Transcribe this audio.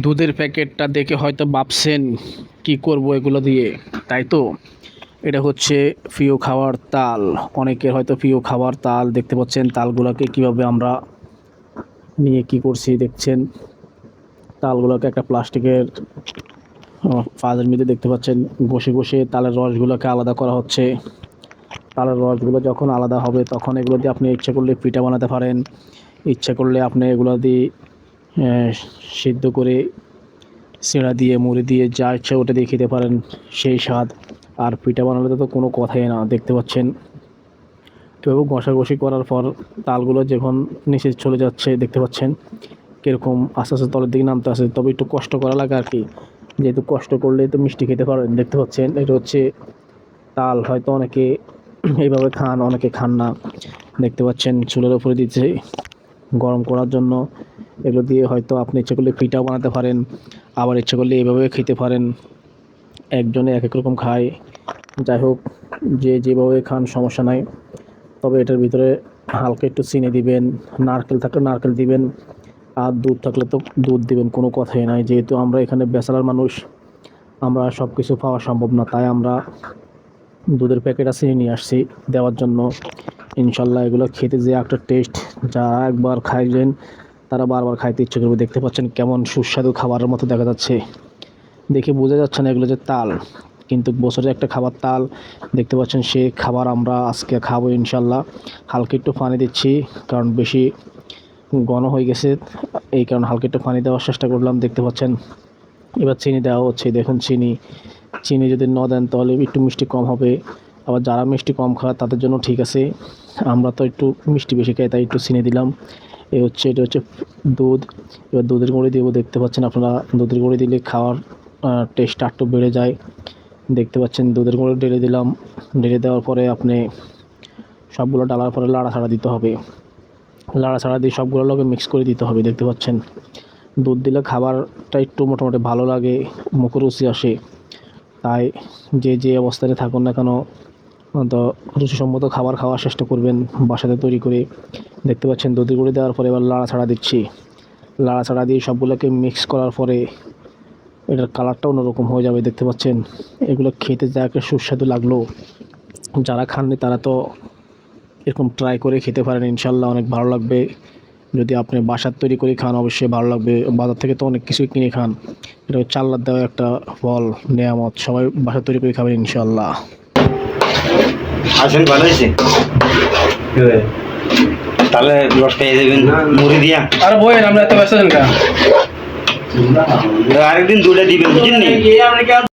দুধের প্যাকেটটা দেখে হয়তো ভাবছেন কি করব এগুলো দিয়ে, তাই তো। এটা হচ্ছে প্রিয় খাবার তাল। অনেকের হয়তো প্রিয় খাবার তাল। দেখতে পাচ্ছেন তালগুলোকে কিভাবে আমরা নিয়ে কি করছি দেখছেন। তালগুলোকে একটা প্লাস্টিকের ফাজের মধ্যে দেখতে পাচ্ছেন ঘষে ঘষে তালের রসগুলোকে আলাদা করা হচ্ছে। তালের রসগুলো যখন আলাদা হবে তখন এগুলো দিয়ে আপনি ইচ্ছা করলে পিঠা বানাতে পারেন, ইচ্ছা করলে আপনি এগুলো দিয়ে সিদ্ধ করে সিরা দিয়ে মুড়ি দিয়ে যা ইচ্ছা ওটা দিয়ে খেতে পারেন, সেই স্বাদ। আর পিঠা বানালে তো কোনো কথাই না। দেখতে পাচ্ছেন এভাবে ঘষাঘষি করার পর তালগুলো যখন নিচে চলে যাচ্ছে দেখতে পাচ্ছেন কীরকম আস্তে আস্তে তলের দিকে নামতে আসে। তবে একটু কষ্ট করা লাগে আর কি, যেহেতু কষ্ট করলে তো মিষ্টি খেতে পারেন। দেখতে পাচ্ছেন এটা হচ্ছে তাল। হয়তো অনেকে এইভাবে খান, অনেকে খান না। দেখতে পাচ্ছেন চুলের উপরে দিচ্ছে গরম করার জন্য। এগুলো দিয়ে হয়তো আপনি ইচ্ছা করলে পিঠাও বানাতে পারেন, আবার ইচ্ছা করলে এভাবে খেতে পারেন। একজনে এক এক রকম খায়, যাই হোক যে যেভাবে খান সমস্যা নাই। তবে এটার ভিতরে হালকা একটু চিনি দিবেন, নারকেল থাকলে নারকেল দিবেন, আর দুধ থাকলে তো দুধ দিবেন, কোনো কথাই নাই। যেহেতু আমরা এখানে ব্যাচেলার মানুষ, আমরা সব কিছু পাওয়া সম্ভব না, তাই আমরা দুধের প্যাকেট আর চিনি নিয়ে আসছি দেওয়ার জন্য। ইনশাল্লাহ এগুলো খেতে যে একটা টেস্ট, যারা একবার খাইলেন তারা বারবার খাইতে ইচ্ছে করবে। দেখতে পাচ্ছেন কেমন সুস্বাদু খাবারের মতো দেখা যাচ্ছে, দেখে বোঝা যাচ্ছে না এগুলো যে তাল, কিন্তু বছরে একটা খাবার তাল। দেখতে পাচ্ছেন সে খাবার আমরা আজকে খাবো ইনশাল্লাহ। হালকা একটু পানি দিচ্ছি, কারণ বেশি ঘন হয়ে গেছে, এই কারণে হালকা একটু পানি দেওয়ার চেষ্টা করলাম। দেখতে পাচ্ছেন এবার চিনি দেওয়া হচ্ছে। দেখুন চিনি চিনি যদি ন দেন তাহলে একটু মিষ্টি কম হবে। আবার যারা মিষ্টি কম খায় তাদের জন্য ঠিক আছে, আমরা তো একটু মিষ্টি বেশি খাই তাই একটু চিনি দিলাম। এটা হচ্ছে দুধ। এবার দুধের গুঁড়ি দেবো। দেখতে পাচ্ছেন আপনারা দুধের গুঁড়ি দিলে খাওয়ার টেস্টটা একটু বেড়ে যায়। দেখতে পাচ্ছেন দুধের গুঁড়ো ঢেলে দিলাম। ঢেলে দেওয়ার পরে আপনি সবগুলো ডালার পরে লাড়াছাড়া দিতে হবে। লাড়াছাড়া দিয়ে সবগুলোর লগে মিক্স করে দিতে হবে। দেখতে পাচ্ছেন দুধ দিলে খাবারটা একটু মোটামুটি ভালো লাগে, মুখরুচি আসে। তাই যে যে অবস্থানে থাকুন না কেন তো রুচিসম্মত খাবার খাওয়ার চেষ্টা করবেন বাসাতে তৈরি করে। দেখতে পাচ্ছেন দুধের গুঁড়ি দেওয়ার পরে এবার লাড়াছাড়া দিচ্ছি। লাড়াছাড়া দিয়ে সবগুলোকে মিক্স করার পরে এটার কালারটা অন্যরকম হয়ে যাবে। দেখতে পাচ্ছেন এগুলো খেতে যা একটা সুস্বাদু লাগলো, যারা খাননি তারা তো এরকম ট্রাই করে খেতে পারেন, ইনশাল্লাহ অনেক ভালো লাগবে। যদি আপনি বাসার তৈরি করে খান অবশ্যই ভালো লাগবে। বাজার থেকে তো অনেক কিছুই কিনে খান, এটা হচ্ছে আল্লাহর দেওয়া একটা ফল, নেয়ামত। সবাই বাসার তৈরি করে খাবেন ইনশাল্লাহ। আসেন ভালো হয়েছে, তাহলে রস পেয়ে যাবেন মুড়ি দিয়া। আর বইয়ের আমরা এত ব্যস্ত আছেন কা, আরেকদিন দুটা দিবেন বুঝলেন।